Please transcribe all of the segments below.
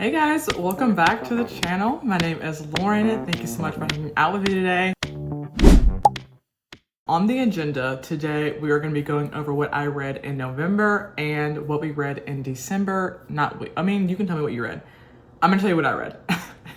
Hey guys, welcome back to the channel. My name is Lauren. Thank you so much for hanging out with me today. On the agenda today, we are going to be going over what I read in November and what we read in December. You can tell me what you read. I'm going to tell you what I read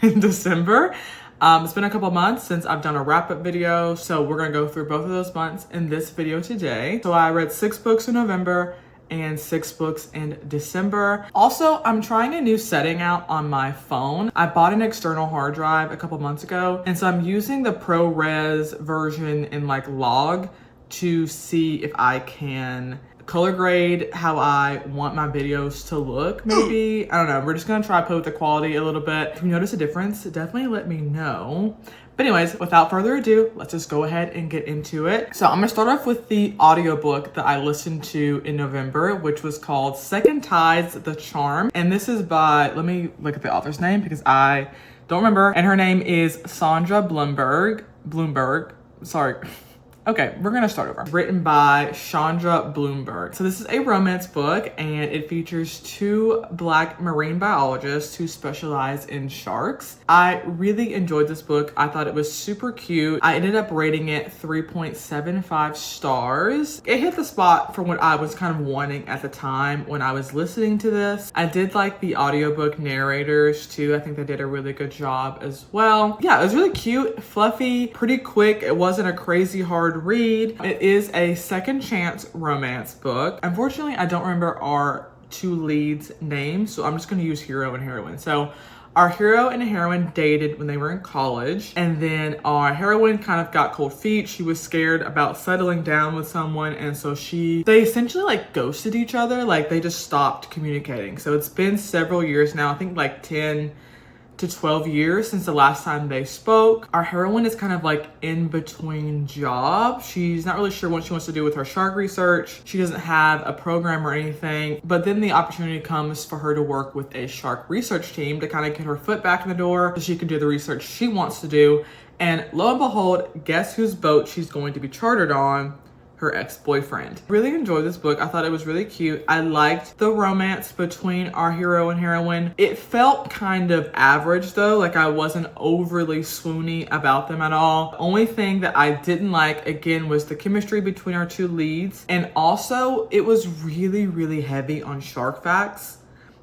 in December. It's been a couple months since I've done a wrap-up video, so we're going to go through both of those months in this video today. So I read 6 books in November and 6 books in December. Also, I'm trying a new setting out on my phone. I bought an external hard drive a couple months ago, and so I'm using the ProRes version in log to see if I can color grade how I want my videos to look, maybe. I don't know. We're just gonna try to play with the quality a little bit. If you notice a difference, definitely let me know. But anyways, without further ado, let's just go ahead and get into it. So I'm gonna start off with the audiobook that I listened to in November, which was called Second Tides, The Charm. And this is by, let me look at the author's name because I don't remember. And her name is Chandra Blumberg, sorry. Okay, we're gonna start over. Written by Chandra Blumberg. So this is a romance book and it features 2 Black marine biologists who specialize in sharks. I really enjoyed this book. I thought it was super cute. I ended up rating it 3.75 stars. It hit the spot for what I was kind of wanting at the time when I was listening to this. I did like the audiobook narrators too. I think they did a really good job as well. Yeah, it was really cute, fluffy, pretty quick. It wasn't a crazy hard read. It is a second chance romance book. Unfortunately, I don't remember our 2 leads' names, so I'm just going to use hero and heroine. So our hero and heroine dated when they were in college, and then our heroine kind of got cold feet. She was scared about settling down with someone, and so they essentially ghosted each other. They just stopped communicating. So it's been several years now, I think 10 to 12 years since the last time they spoke. Our heroine is kind of in between jobs. She's not really sure what she wants to do with her shark research. She doesn't have a program or anything, but then the opportunity comes for her to work with a shark research team to kind of get her foot back in the door so she can do the research she wants to do. And lo and behold, guess whose boat she's going to be chartered on? Her ex-boyfriend. Really enjoyed this book. I thought it was really cute. I liked the romance between our hero and heroine. It felt kind of average though. I wasn't overly swoony about them at all. The only thing that I didn't like, again, was the chemistry between our 2 leads. And also it was really, really heavy on shark facts.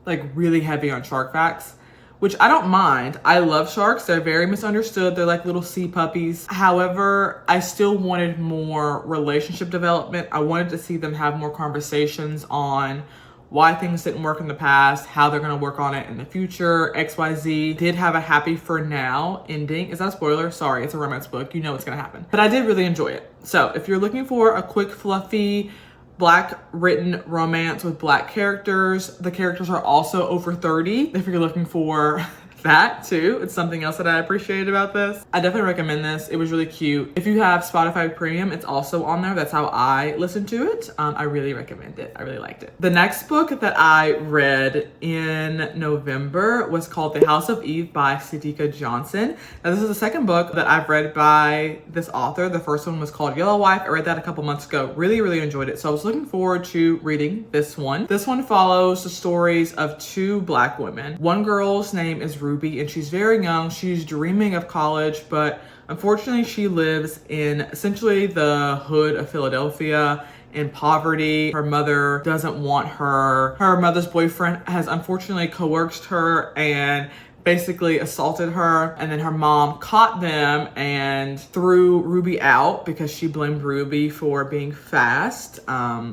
Really heavy on shark facts, which I don't mind. I love sharks. They're very misunderstood. They're like little sea puppies. However, I still wanted more relationship development. I wanted to see them have more conversations on why things didn't work in the past, how they're gonna work on it in the future, XYZ. Did have a happy for now ending. Is that a spoiler? Sorry, it's a romance book. You know what's gonna happen. But I did really enjoy it. So if you're looking for a quick, fluffy, Black written romance with Black characters. The characters are also over 30 if you're looking for that too. It's something else that I appreciated about this. I definitely recommend this. It was really cute. If you have Spotify Premium, it's also on there. That's how I listened to it. I really recommend it. I really liked it. The next book that I read in November was called The House of Eve by Sadeqa Johnson. Now this is the second book that I've read by this author. The first one was called Yellow Wife. I read that a couple months ago. Really, really enjoyed it. So I was looking forward to reading this one. This one follows the stories of 2 Black women. One girl's name is Ruby, and she's very young. She's dreaming of college, but unfortunately she lives in essentially the hood of Philadelphia in poverty. Her mother doesn't want her. Her mother's boyfriend has unfortunately coerced her and basically assaulted her, and then her mom caught them and threw Ruby out because she blamed Ruby for being fast,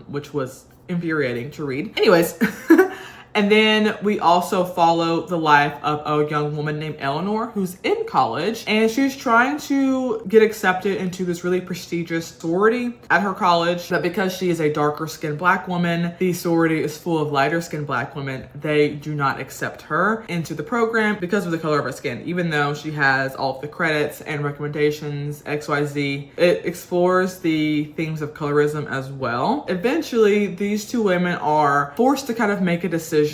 which was infuriating to read. Anyways, and then we also follow the life of a young woman named Eleanor who's in college, and she's trying to get accepted into this really prestigious sorority at her college. But because she is a darker skinned Black woman, the sorority is full of lighter skinned Black women. They do not accept her into the program because of the color of her skin, even though she has all of the credits and recommendations, XYZ. It explores the themes of colorism as well. Eventually, these 2 women are forced to kind of make a decision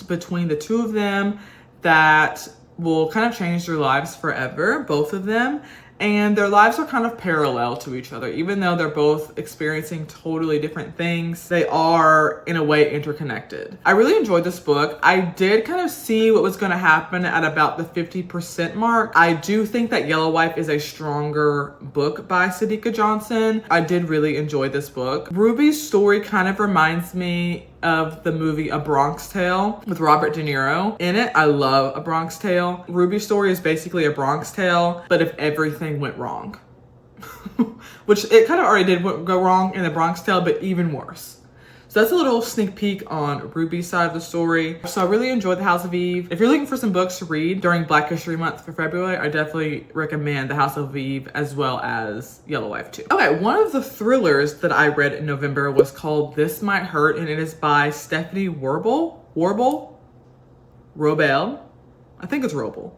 between the 2 of them that will kind of change their lives forever, both of them. and their lives are kind of parallel to each other. Even though they're both experiencing totally different things, they are in a way interconnected. I really enjoyed this book. I did kind of see what was going to happen at about the 50% mark. I do think that Yellow Wife is a stronger book by Sadeqa Johnson. I did really enjoy this book. Ruby's story kind of reminds me of the movie A Bronx Tale with Robert De Niro in it. I love A Bronx Tale. Ruby's story is basically a Bronx Tale, but if everything went wrong. Which it kind of already did go wrong in The Bronx Tale, but even worse. So that's a little sneak peek on Ruby's side of the story. So I really enjoyed The House of Eve. If you're looking for some books to read during Black History Month for February, I definitely recommend The House of Eve as well as Yellow Wife too. Okay, one of the thrillers that I read in November was called This Might Hurt, and it is by Stephanie Wrobel. Wrobel. I think it's Wrobel.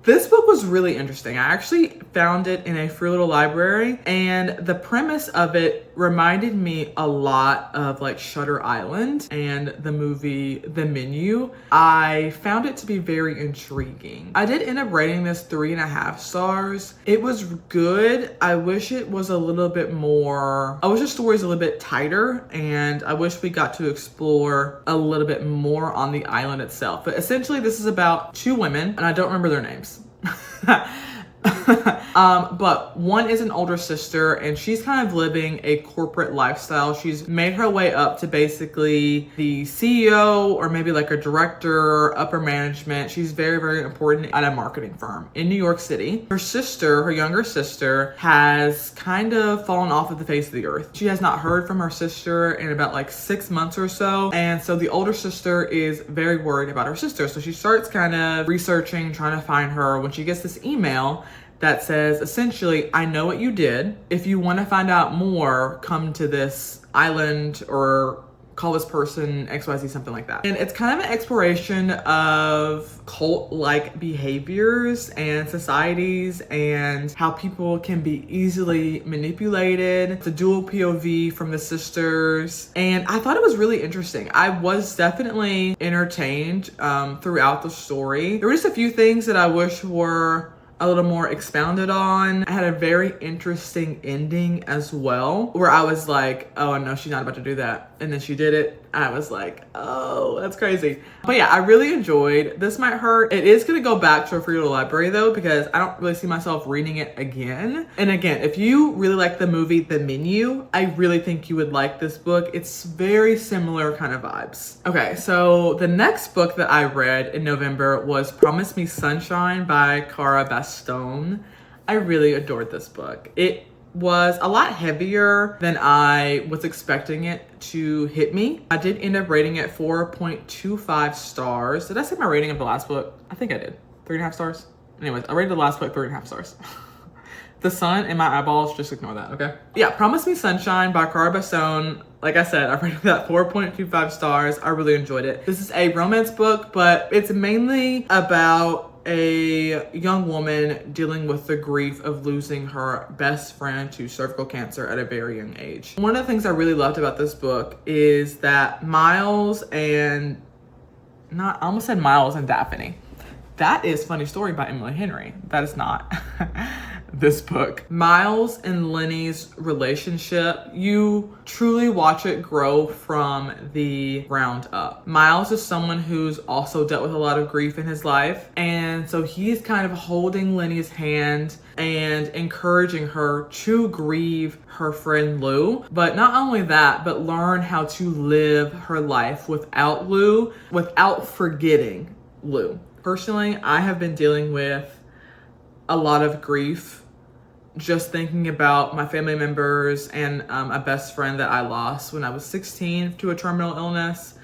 This book was really interesting. I actually found it in a free little library, and the premise of it reminded me a lot of like Shutter Island and the movie The Menu. I found it to be very intriguing. I did end up rating this 3.5 stars. It was good. I wish it was a little bit more, I wish the story was a little bit tighter, and I wish we got to explore a little bit more on the island itself. But essentially this is about 2 women, and I don't remember their names. But one is an older sister, and she's kind of living a corporate lifestyle. She's made her way up to basically the CEO or maybe like a director, upper management. She's very, very important at a marketing firm in New York City. Her sister, her younger sister, has kind of fallen off of the face of the earth. She has not heard from her sister in about like 6 months or so. And so the older sister is very worried about her sister. So she starts kind of researching, trying to find her, when she gets this email that says, essentially, I know what you did. If you want to find out more, come to this island or call this person XYZ, something like that. And it's kind of an exploration of cult-like behaviors and societies and how people can be easily manipulated. It's a dual POV from the sisters. And I thought it was really interesting. I was definitely entertained throughout the story. There were just a few things that I wish were a little more expounded on. I had a very interesting ending as well, where I was like, oh no, she's not about to do that. And then she did it. I was like, oh, that's crazy. But yeah, I really enjoyed This Might Hurt. It is gonna go back to a free little library though, because I don't really see myself reading it again. And again, if you really like the movie The Menu, I really think you would like this book. It's very similar kind of vibes. Okay, so the next book that I read in November was Promise Me Sunshine by Cara, Bastone. I really adored this book. It was a lot heavier than I was expecting it to hit me. I did end up rating it 4.25 stars. Did I say my rating of the last book? I think I did. 3.5 stars? Anyways, I rated the last book 3.5 stars. The sun in my eyeballs, just ignore that, okay? Yeah, Promise Me Sunshine by Cara Bastone. Like I said, I rated that 4.25 stars. I really enjoyed it. This is a romance book, but it's mainly about a young woman dealing with the grief of losing her best friend to cervical cancer at a very young age. One of the things I really loved about this book is that Miles and I almost said Miles and Daphne. That is Funny Story by Emily Henry. That is not this book. Miles and Lenny's relationship, you truly watch it grow from the ground up. Miles is someone who's also dealt with a lot of grief in his life, and so he's kind of holding Lenny's hand and encouraging her to grieve her friend Lou. But not only that, but learn how to live her life without Lou, without forgetting Lou. Personally, I have been dealing with a lot of grief just thinking about my family members and a best friend that I lost when I was 16 to a terminal illness.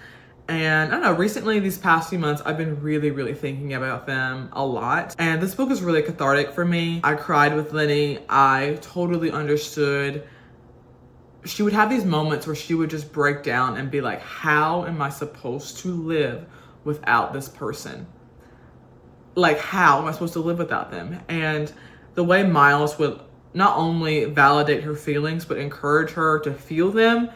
And I don't know, recently, these past few months, I've been really, really thinking about them a lot. And this book is really cathartic for me. I cried with Lenny. I totally understood. She would have these moments where she would just break down and be like, how am I supposed to live without this person? Like, how am I supposed to live without them? And the way Miles would not only validate her feelings, but encourage her to feel them,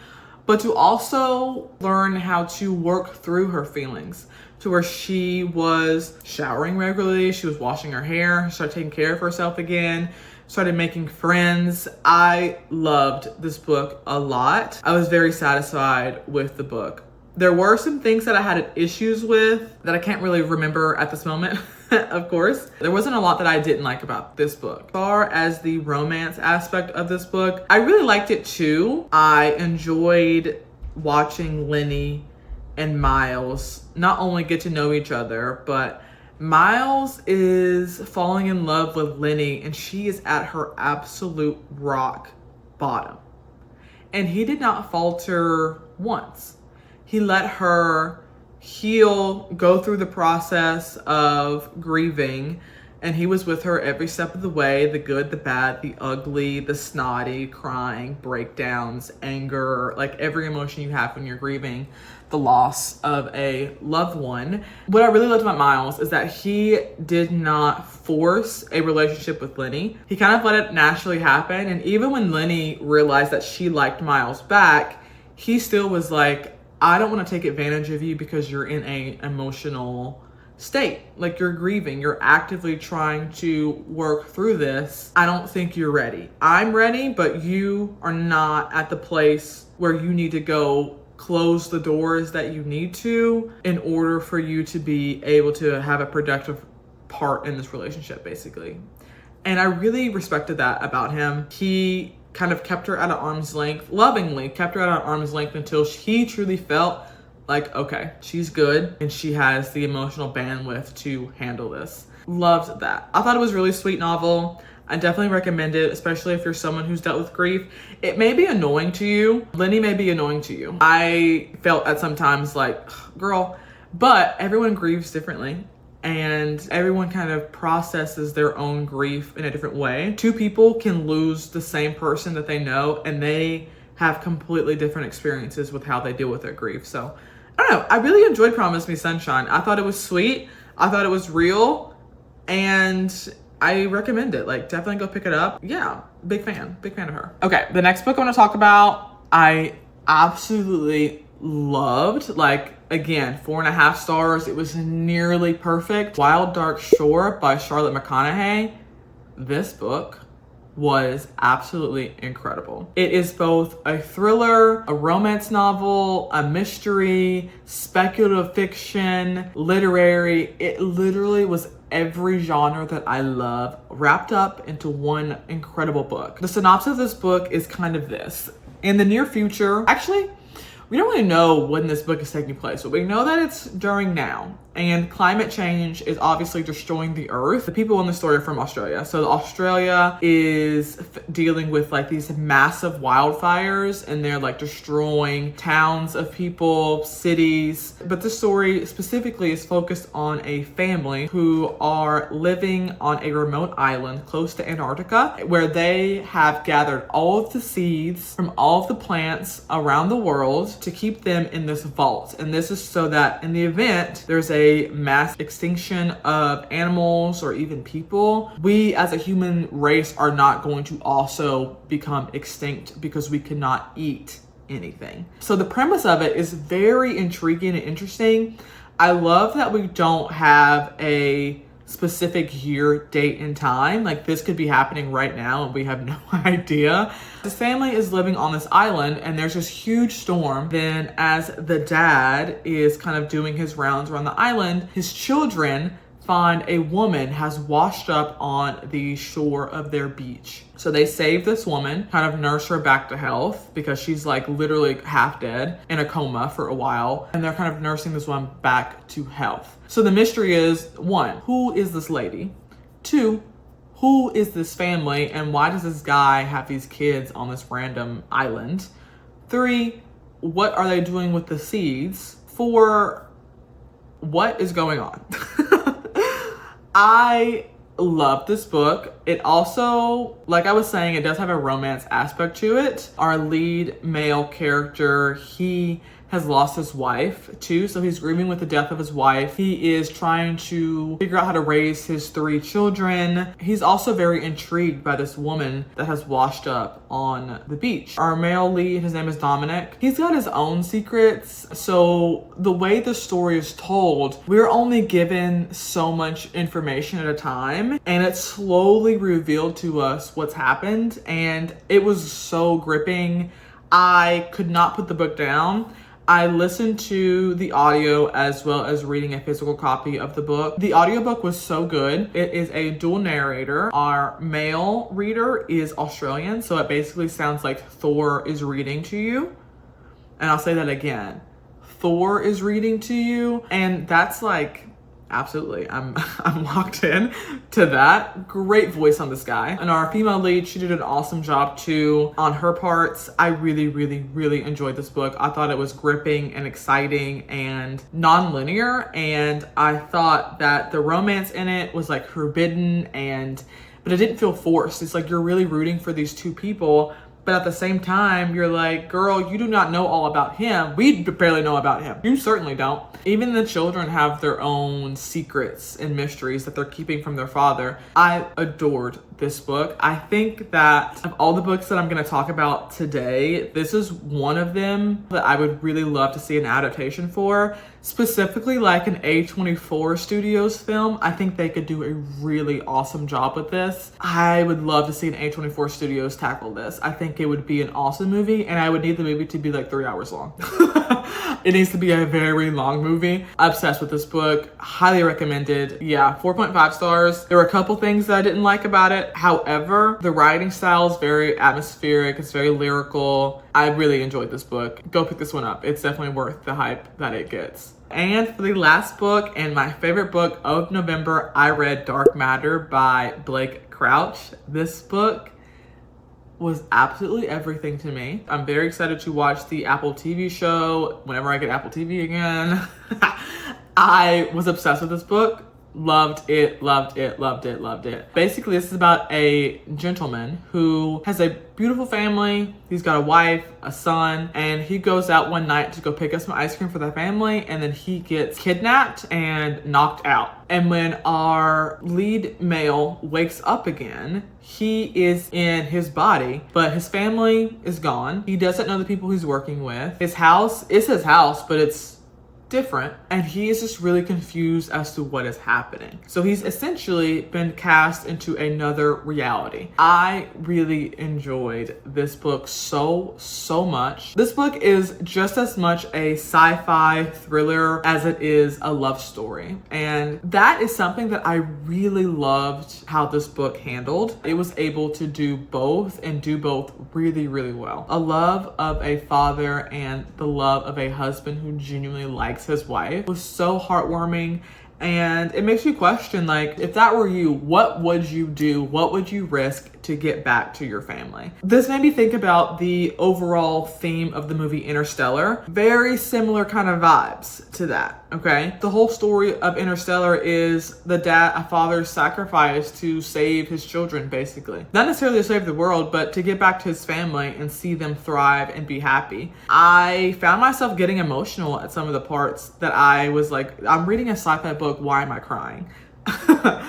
but to also learn how to work through her feelings, to where she was showering regularly, she was washing her hair, started taking care of herself again, started making friends. I loved this book a lot. I was very satisfied with the book. There were some things that I had issues with that I can't really remember at this moment, of course. There wasn't a lot that I didn't like about this book. As far as the romance aspect of this book, I really liked it too. I enjoyed watching Lenny and Miles not only get to know each other, but Miles is falling in love with Lenny and she is at her absolute rock bottom. And he did not falter once. He let her heal, go through the process of grieving, and he was with her every step of the way, the good, the bad, the ugly, the snotty, crying, breakdowns, anger, like every emotion you have when you're grieving the loss of a loved one. What I really loved about Miles is that he did not force a relationship with Lenny. He kind of let it naturally happen, and even when Lenny realized that she liked Miles back, he still was like, I don't want to take advantage of you because you're in a emotional state. Like, you're grieving, you're actively trying to work through this. I don't think you're ready. I'm ready, but you are not at the place where you need to go close the doors that you need to in order for you to be able to have a productive part in this relationship, basically. And I really respected that about him. He kind of kept her at an arm's length, lovingly kept her at an arm's length until he truly felt like, okay, she's good and she has the emotional bandwidth to handle this. Loved that. I thought it was a really sweet novel. I definitely recommend it, especially if you're someone who's dealt with grief. It may be annoying to you. Lenny may be annoying to you. I felt at some times like, girl, but everyone grieves differently. And everyone kind of processes their own grief in a different way. Two people can lose the same person that they know, and they have completely different experiences with how they deal with their grief. So, I don't know. I really enjoyed Promise Me Sunshine. I thought it was sweet. I thought it was real. And I recommend it. Like, definitely go pick it up. Yeah, big fan. Big fan of her. Okay, the next book I want to talk about, I absolutely loved. Like, again, 4.5 stars. It was nearly perfect. Wild Dark Shore by Charlotte McConaghy. This book was absolutely incredible. It is both a thriller, a romance novel, a mystery, speculative fiction, literary. It literally was every genre that I love wrapped up into one incredible book. The synopsis of this book is kind of this. In the near future, actually, we don't really know when this book is taking place, but we know that it's during now. And climate change is obviously destroying the earth. The people in the story are from Australia. So Australia is dealing with like these massive wildfires, and they're like destroying towns of people, cities. But the story specifically is focused on a family who are living on a remote island close to Antarctica, where they have gathered all of the seeds from all of the plants around the world to keep them in this vault. And this is so that in the event there's a mass extinction of animals or even people, we as a human race are not going to also become extinct because we cannot eat anything. So the premise of it is very intriguing and interesting. I love that we don't have a specific year, date, and time. Like, this could be happening right now and we have no idea. This family is living on this island and there's this huge storm. Then as the dad is kind of doing his rounds around the island, his children find a woman has washed up on the shore of their beach. So they save this woman, kind of nurse her back to health because she's like literally half dead in a coma for a while. And they're kind of nursing this one back to health. So the mystery is, 1, who is this lady? 2, who is this family and why does this guy have these kids on this random island? 3, what are they doing with the seeds? 4, what is going on? I love this book. It also, like I was saying, it does have a romance aspect to it. Our lead male character, he has lost his wife too. So he's grieving with the death of his wife. He is trying to figure out how to raise his 3 children. He's also very intrigued by this woman that has washed up on the beach. Our male lead, his name is Dominic. He's got his own secrets. So the way the story is told, we're only given so much information at a time, and it's slowly revealed to us what's happened, and it was so gripping. I could not put the book down. I listened to the audio as well as reading a physical copy of the book. The audiobook was so good. It is a dual narrator. Our male reader is Australian, so it basically sounds like Thor is reading to you. And I'll say that again. Thor is reading to you, and that's like, absolutely, I'm locked in to that. Great voice on this guy. And our female lead, she did an awesome job too on her parts. I really, really, really enjoyed this book. I thought it was gripping and exciting and non-linear, and I thought that the romance in it was like forbidden, but it didn't feel forced. It's like you're really rooting for these 2 people, but at the same time, you're like, girl, you do not know all about him. We barely know about him. You certainly don't. Even the children have their own secrets and mysteries that they're keeping from their father. I adored this book. I think that of all the books that I'm going to talk about today, this is one of them that I would really love to see an adaptation for. Specifically like an A24 Studios film. I think they could do a really awesome job with this. I would love to see an A24 Studios tackle this. I think it would be an awesome movie, and I would need the movie to be like 3 hours long. It needs to be a very long movie. Obsessed with this book. Highly recommended. Yeah, 4.5 stars. There were a couple things that I didn't like about it. However, the writing style is very atmospheric. It's very lyrical. I really enjoyed this book. Go pick this one up. It's definitely worth the hype that it gets. And for the last book and my favorite book of November, I read Dark Matter by Blake Crouch. This book was absolutely everything to me. I'm very excited to watch the Apple TV show whenever I get Apple TV again. I was obsessed with this book. Loved it. Basically, this is about a gentleman who has a beautiful family. He's got a wife, a son, and he goes out one night to go pick up some ice cream for the family, and then he gets kidnapped and knocked out. And when our lead male wakes up again, he is in his body, but his family is gone. He doesn't know the people he's working with. His house is his house, but it's different, and he is just really confused as to what is happening. So he's essentially been cast into another reality. I really enjoyed this book so much. This book is just as much a sci-fi thriller as it is a love story, and that is something that I really loved how this book handled. It was able to do both and do both really well. A love of a father and the love of a husband who genuinely likes his wife was so heartwarming, and it makes you question, like, if that were you, what would you do? What would you risk to get back to your family? This made me think about the overall theme of the movie Interstellar. Very similar kind of vibes to that, okay? The whole story of Interstellar is a father's sacrifice to save his children, basically. Not necessarily to save the world, but to get back to his family and see them thrive and be happy. I found myself getting emotional at some of the parts that I was like, I'm reading a sci-fi book, why am I crying? I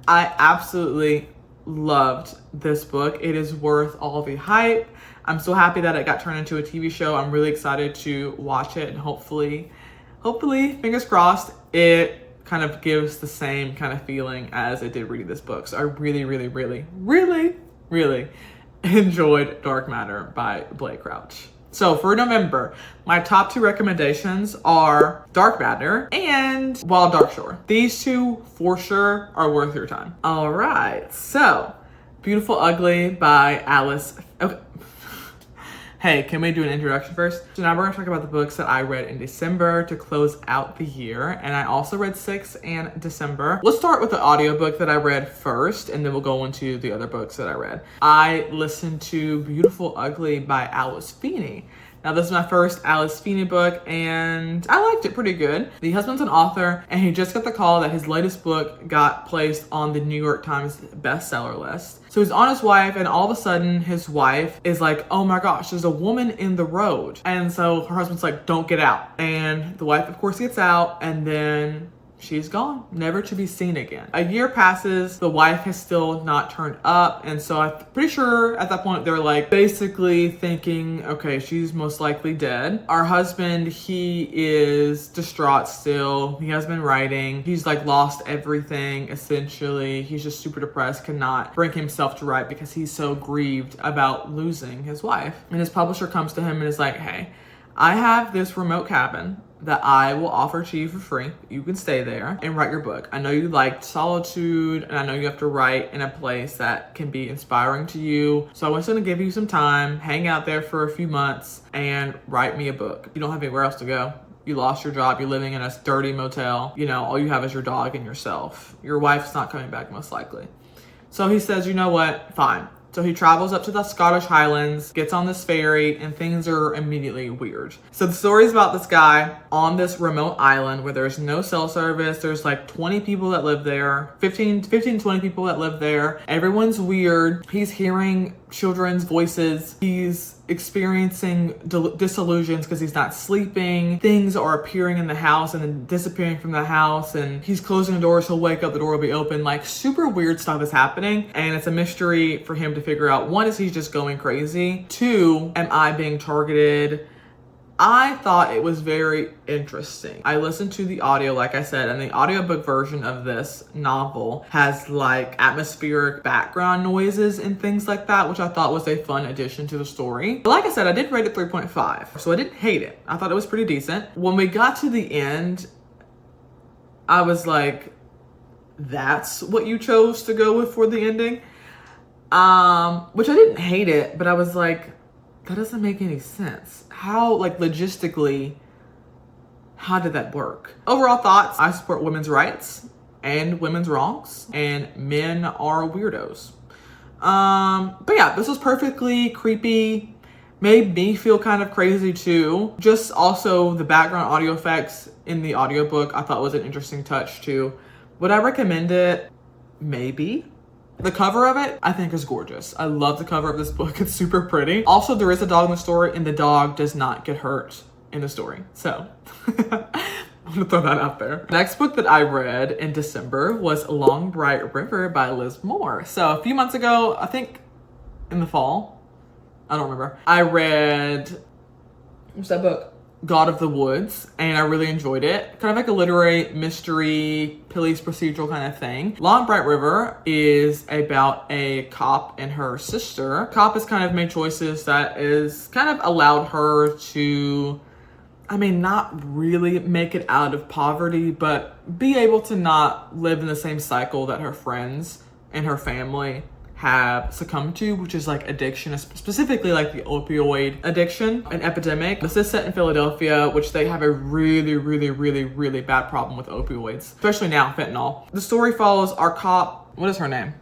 absolutely loved this book. It is worth all the hype. I'm so happy that it got turned into a TV show. I'm really excited to watch it, and hopefully, fingers crossed, it kind of gives the same kind of feeling as it did reading this book. So I really enjoyed Dark Matter by Blake Crouch. So for November, my top 2 recommendations are Dark Matter and Wild Dark Shore. These 2 for sure are worth your time. All right, so Beautiful Ugly by Alice. Okay. Hey, can we do an introduction first? So now we're gonna talk about the books that I read in December to close out the year. And I also read 6 in December. Let's start with the audiobook that I read first, and then we'll go into the other books that I read. I listened to Beautiful Ugly by Alice Feeney. Now, this is my first Alice Feeney book, and I liked it pretty good. The husband's an author, and he just got the call that his latest book got placed on the New York Times bestseller list. So he's on his wife, and all of a sudden his wife is like, oh my gosh, there's a woman in the road. And so her husband's like, don't get out. And the wife, of course, gets out, and then she's gone, never to be seen again. A year passes, the wife has still not turned up, and so I'm pretty sure at that point they're like basically thinking, okay, she's most likely dead. Our husband, he is distraught still. He has been writing. He's like lost everything, essentially. He's just super depressed, cannot bring himself to write because he's so grieved about losing his wife. And his publisher comes to him and is like, hey, I have this remote cabin that I will offer to you for free. You can stay there and write your book. I know you liked solitude, and I know you have to write in a place that can be inspiring to you. So I was gonna give you some time, hang out there for a few months, and write me a book. You don't have anywhere else to go. You lost your job, you're living in a dirty motel. You know, all you have is your dog and yourself. Your wife's not coming back most likely. So he says, you know what, fine. So he travels up to the Scottish Highlands, gets on this ferry, and things are immediately weird. So the story is about this guy on this remote island where there's no cell service. There's like 20 people that live there, 15 to 20 people that live there. Everyone's weird. He's hearing children's voices. He's experiencing disillusions because he's not sleeping. Things are appearing in the house and then disappearing from the house, and he's closing the doors. He'll wake up, the door will be open. Like super weird stuff is happening, and it's a mystery for him to figure out. One, is he just going crazy? Two, am I being targeted? I thought it was very interesting. I listened to the audio, like I said, and the audiobook version of this novel has like atmospheric background noises and things like that, which I thought was a fun addition to the story. But like I said, I did rate it 3.5, so I didn't hate it. I thought it was pretty decent. When we got to the end, I was like, that's what you chose to go with for the ending? Which I didn't hate it, but I was like, that doesn't make any sense. How, like, logistically, how did that work? Overall thoughts, I support women's rights and women's wrongs, and men are weirdos. But yeah, this was perfectly creepy, made me feel kind of crazy too. Just also the background audio effects in the audiobook I thought was an interesting touch too. Would I recommend it? Maybe. The cover of it, I think, is gorgeous. I love the cover of this book. It's super pretty. Also, there is a dog in the story, and the dog does not get hurt in the story. So, I'm gonna throw that out there. Next book that I read in December was Long Bright River by Liz Moore. So, a few months ago, I think in the fall, I don't remember, I read, what's that book? God of the Woods, and I really enjoyed it. Kind of like a literary mystery, police procedural kind of thing. Long Bright River is about a cop and her sister. Cop has kind of made choices that is kind of allowed her to, I mean, not really make it out of poverty, but be able to not live in the same cycle that her friends and her family have succumbed to, which is like addiction, specifically like the opioid addiction, an epidemic. This is set in Philadelphia, which they have a really bad problem with opioids, especially now, fentanyl. The story follows our cop. What is her name?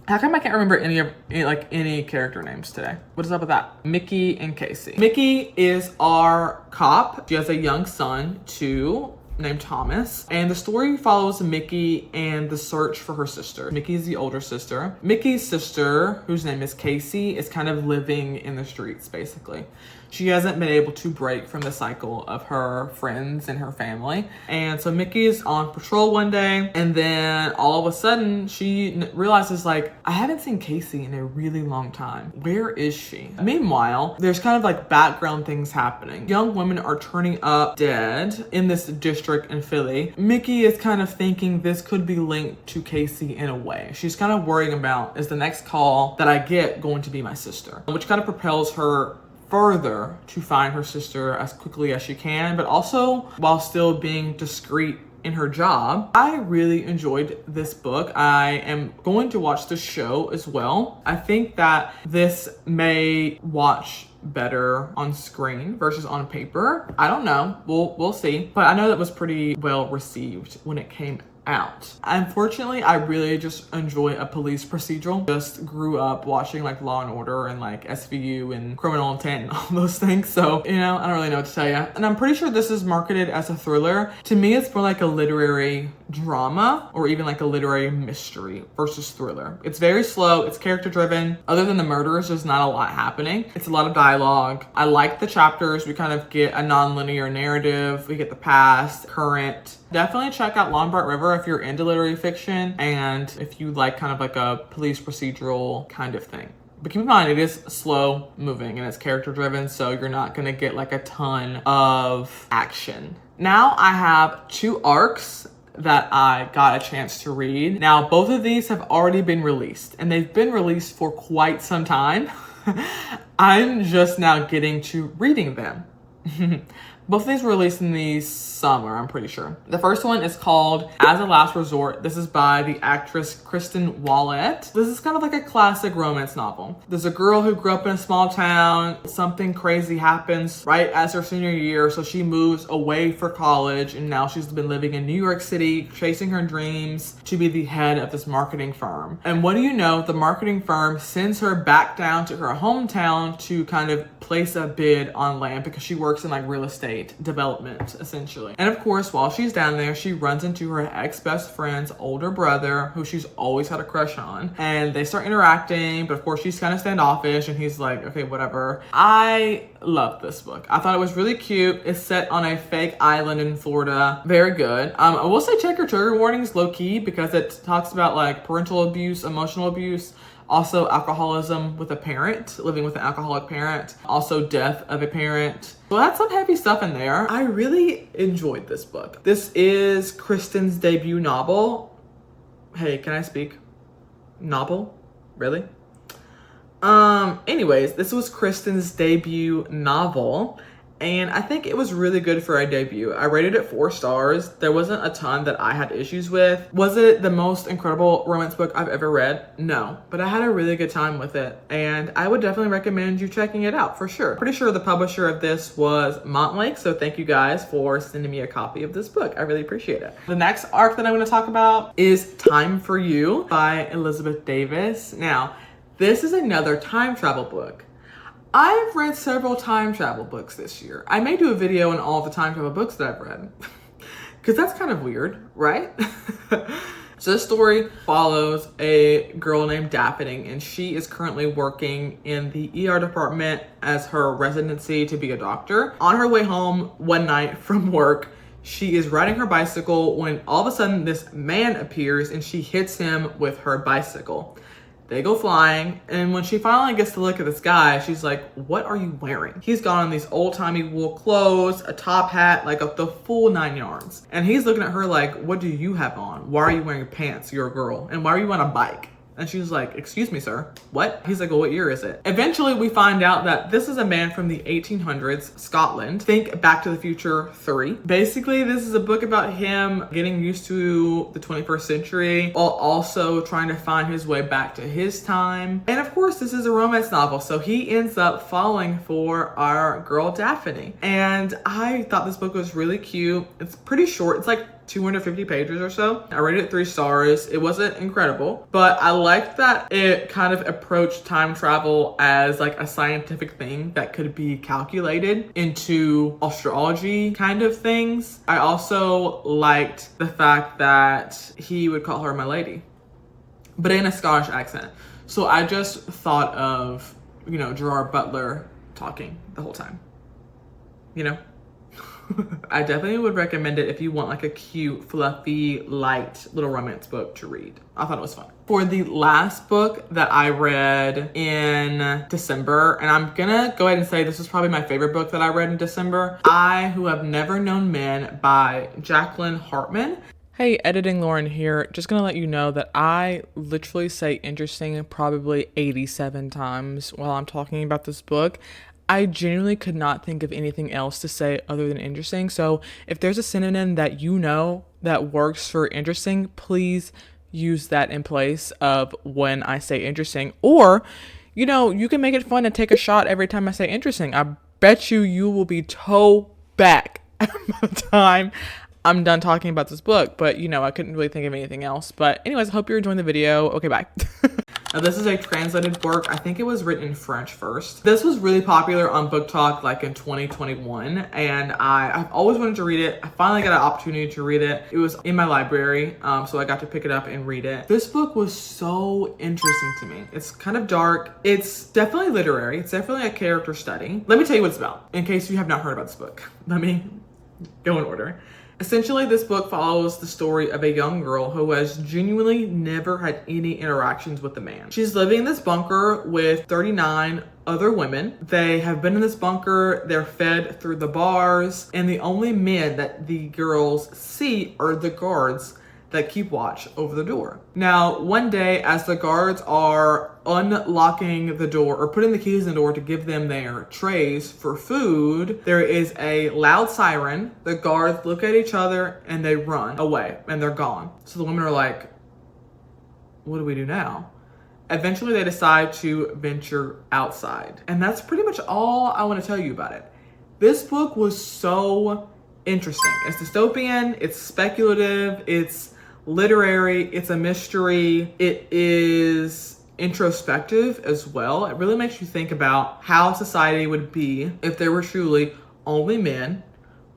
How come I can't remember any character names today? What is up with that? Mickey and Casey. Mickey is our cop. She has a young son too, named Thomas, and the story follows Mickey and the search for her sister. Mickey's the older sister. Mickey's sister, whose name is Casey, is kind of living in the streets, basically. She hasn't been able to break from the cycle of her friends and her family. And so Mickey is on patrol one day, and then all of a sudden she realizes, like, I haven't seen Casey in a really long time. Where is she? Meanwhile, there's kind of like background things happening. Young women are turning up dead in this district in Philly. Mickey is kind of thinking this could be linked to Casey in a way. She's kind of worrying about, is the next call that I get going to be my sister? Which kind of propels her further to find her sister as quickly as she can, but also while still being discreet in her job. I really enjoyed this book. I am going to watch the show as well. I think that this may watch better on screen versus on paper. I don't know. We'll see. But I know that was pretty well received when it came out. Unfortunately, I really just enjoy a police procedural. Just grew up watching like Law and Order and like SVU and Criminal Intent and all those things. So, you know, I don't really know what to tell you. And I'm pretty sure this is marketed as a thriller. To me, it's more like a literary drama or even like a literary mystery versus thriller. It's very slow. It's character driven. Other than the murders, there's not a lot happening. It's a lot of dialogue. I like the chapters. We kind of get a non-linear narrative. We get the past, current. Definitely check out Long Bright River if you're into literary fiction and if you like kind of like a police procedural kind of thing. But keep in mind, it is slow moving and it's character driven, so you're not gonna get like a ton of action. Now I have 2 arcs that I got a chance to read. Now, both of these have already been released and they've been released for quite some time. I'm just now getting to reading them. Both of these were released in the summer, I'm pretty sure. The first one is called As a Last Resort. This is by the actress Kristin Wollett. This is kind of like a classic romance novel. There's a girl who grew up in a small town. Something crazy happens right as her senior year, so she moves away for college, and now she's been living in New York City, chasing her dreams to be the head of this marketing firm. And what do you know? The marketing firm sends her back down to her hometown to kind of place a bid on land because she works in like real estate development, essentially. And of course, while she's down there, she runs into her ex-best friend's older brother, who she's always had a crush on. And they start interacting, but of course she's kind of standoffish and he's like, okay, whatever. I love this book. I thought it was really cute. It's set on a fake island in Florida. Very good. I will say check your trigger warnings low key because it talks about like parental abuse, emotional abuse, also alcoholism with a parent, living with an alcoholic parent, also death of a parent. So that's some heavy stuff in there. I really enjoyed this book. This is Kristin's debut novel. Hey, can I speak? Novel? Really? Anyways, this was Kristin's debut novel. And I think it was really good for a debut. I rated it 4 stars. There wasn't a ton that I had issues with. Was it the most incredible romance book I've ever read? No, but I had a really good time with it. And I would definitely recommend you checking it out for sure. Pretty sure the publisher of this was Montlake. So thank you guys for sending me a copy of this book. I really appreciate it. The next arc that I'm going to talk about is Time for You by Elizabeth Davis. Now, this is another time travel book. I've read several time travel books this year. I may do a video on all the time travel books that I've read. Because that's kind of weird, right? So this story follows a girl named Daphne, and she is currently working in the ER department as her residency to be a doctor. On her way home one night from work, she is riding her bicycle when all of a sudden this man appears and she hits him with her bicycle. They go flying, and when she finally gets to look at this guy, she's like, what are you wearing? He's got on these old-timey wool clothes, a top hat, like the full 9 yards. And he's looking at her like, what do you have on? Why are you wearing pants? You're a girl. And why are you on a bike? And she's like, excuse me, sir, what? He's like, well, what year is it? Eventually, we find out that this is a man from the 1800s, Scotland. Think Back to the Future 3. Basically, this is a book about him getting used to the 21st century while also trying to find his way back to his time. And of course, this is a romance novel, so he ends up falling for our girl, Daphne. And I thought this book was really cute. It's pretty short. It's like 250 pages or so. I rated it 3 stars. It wasn't incredible, but I liked that it kind of approached time travel as like a scientific thing that could be calculated into astrology kind of things. I also liked the fact that he would call her my lady, but in a Scottish accent. So I just thought of, you know, Gerard Butler talking the whole time, you know? I definitely would recommend it if you want like a cute, fluffy, light little romance book to read. I thought it was fun. For the last book that I read in December, and I'm gonna go ahead and say this was probably my favorite book that I read in December, I Who Have Never Known Men by Jacqueline Harpman. Hey, Editing Lauren here. Just gonna let you know that I literally say interesting probably 87 times while I'm talking about this book. I genuinely could not think of anything else to say other than interesting. So if there's a synonym that you know that works for interesting, please use that in place of when I say interesting. Or, you know, you can make it fun and take a shot every time I say interesting. I bet you will be toe back by the time I'm done talking about this book, but you know, I couldn't really think of anything else. But anyways, I hope you're enjoying the video. Okay, bye. Now, this is a translated work. I think it was written in French first. This was really popular on Book Talk like in 2021, and I've always wanted to read it. I finally got an opportunity to read it. It was in my library, so I got to pick it up and read it. This book was so interesting to me. It's kind of dark. It's definitely literary. It's definitely a character study. Let me tell you what it's about, in case you have not heard about this book. Let me go in order. Essentially, this book follows the story of a young girl who has genuinely never had any interactions with a man. She's living in this bunker with 39 other women. They have been in this bunker, they're fed through the bars, and the only men that the girls see are the guards that keep watch over the door. Now, one day, as the guards are unlocking the door or putting the keys in the door to give them their trays for food, there is a loud siren. The guards look at each other and they run away and they're gone. So the women are like, what do we do now? Eventually they decide to venture outside. And that's pretty much all I want to tell you about it. This book was so interesting. It's dystopian, it's speculative, it's literary, it's a mystery, it is introspective as well. It really makes you think about how society would be if there were truly only men,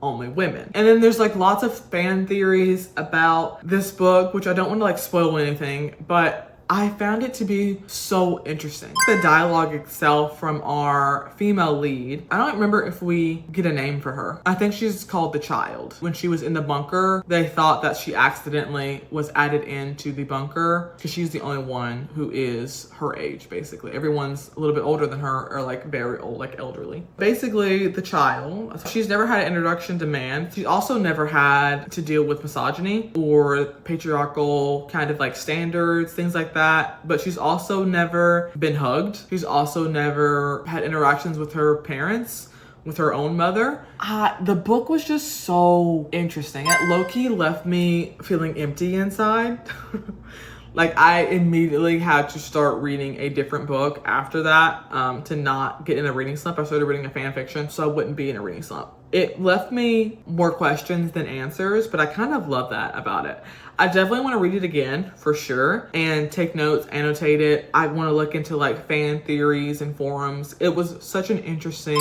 only women. And then there's like lots of fan theories about this book, which I don't want to like spoil anything, but I found it to be so interesting. The dialogue itself from our female lead, I don't remember if we get a name for her. I think she's called the Child. When she was in the bunker, they thought that she accidentally was added into the bunker because she's the only one who is her age, basically. Everyone's a little bit older than her or like very old, like elderly. Basically, the Child, she's never had an introduction to man. She also never had to deal with misogyny or patriarchal kind of like standards, things like that. But she's also never been hugged. She's also never had interactions with her parents, with her own mother. The book was just so interesting. It low-key left me feeling empty inside. Like I immediately had to start reading a different book after that to not get in a reading slump. I started reading a fan fiction so I wouldn't be in a reading slump. It left me more questions than answers, but I kind of love that about it. I definitely want to read it again for sure and take notes, annotate it. I want to look into like fan theories and forums. It was such an interesting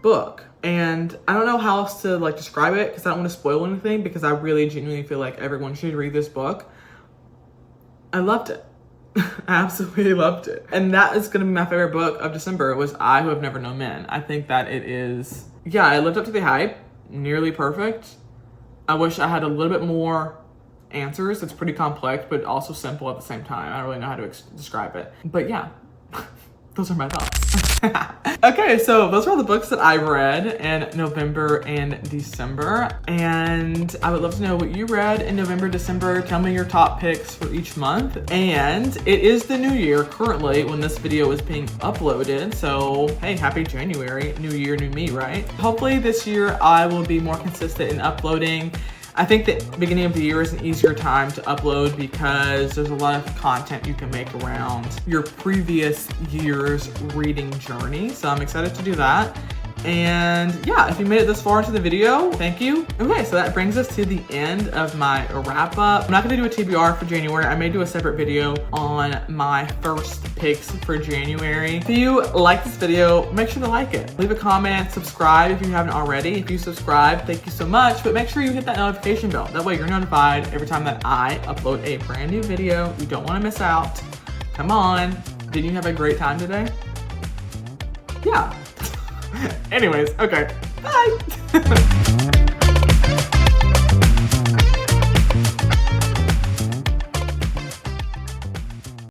book. And I don't know how else to like describe it because I don't want to spoil anything because I really genuinely feel like everyone should read this book. I loved it. I absolutely loved it. And that is going to be my favorite book of December. It was I Who Have Never Known Men. I think that it is, yeah, it lived up to the hype. Nearly perfect. I wish I had a little bit more answers. It's pretty complex, but also simple at the same time. I don't really know how to describe it. But yeah, those are my thoughts. Okay, so those are all the books that I read in November and December. And I would love to know what you read in November, December. Tell me your top picks for each month. And it is the new year currently when this video is being uploaded. So hey, happy January, new year, new me, right? Hopefully this year I will be more consistent in uploading. I think that beginning of the year is an easier time to upload because there's a lot of content you can make around your previous year's reading journey. So I'm excited to do that. And yeah, if you made it this far into the video, thank you. Okay, so that brings us to the end of my wrap up. I'm not gonna do a TBR for January. I may do a separate video on my first picks for January. If you like this video, make sure to like it. Leave a comment, subscribe if you haven't already. If you subscribe, thank you so much, but make sure you hit that notification bell. That way you're notified every time that I upload a brand new video. You don't wanna miss out. Come on, did you have a great time today? Yeah. Anyways, okay, bye.